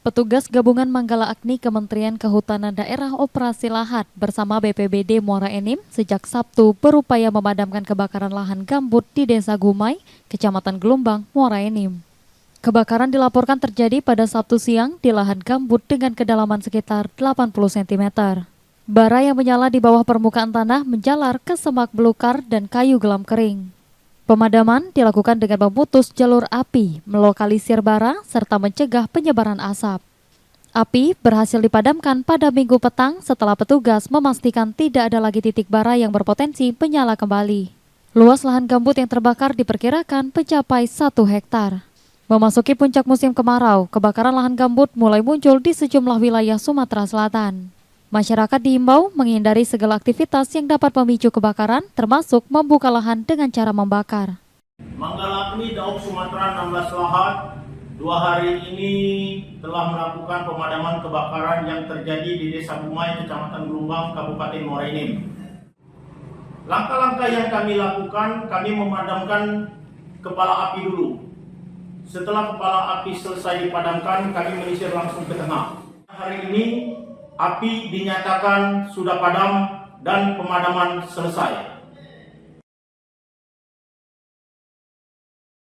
Petugas Gabungan Manggala Agni Kementerian Kehutanan Daerah Operasi Lahat bersama BPBD Muara Enim sejak Sabtu berupaya memadamkan kebakaran lahan gambut di Desa Gumai, Kecamatan Gelombang, Muara Enim. Kebakaran dilaporkan terjadi pada Sabtu siang di lahan gambut dengan kedalaman sekitar 80 cm. Bara yang menyala di bawah permukaan tanah menjalar ke semak belukar dan kayu gelam kering. Pemadaman dilakukan dengan memutus jalur api, melokalisir bara, serta mencegah penyebaran asap. Api berhasil dipadamkan pada Minggu petang setelah petugas memastikan tidak ada lagi titik bara yang berpotensi menyala kembali. Luas lahan gambut yang terbakar diperkirakan mencapai 1 hektar. Memasuki puncak musim kemarau, kebakaran lahan gambut mulai muncul di sejumlah wilayah Sumatera Selatan. Masyarakat diimbau menghindari segala aktivitas yang dapat memicu kebakaran, termasuk membuka lahan dengan cara membakar. Manggala Agni Daob Sumatera 16 Lahat 2 hari ini telah melakukan pemadaman kebakaran yang terjadi di Desa Gumai, Kecamatan Gelombang, Kabupaten Muara Enim. Langkah-langkah yang kami lakukan, kami memadamkan kepala api dulu. Setelah kepala api selesai dipadamkan, kami menyisir langsung ke tengah. Hari ini api dinyatakan sudah padam dan pemadaman selesai.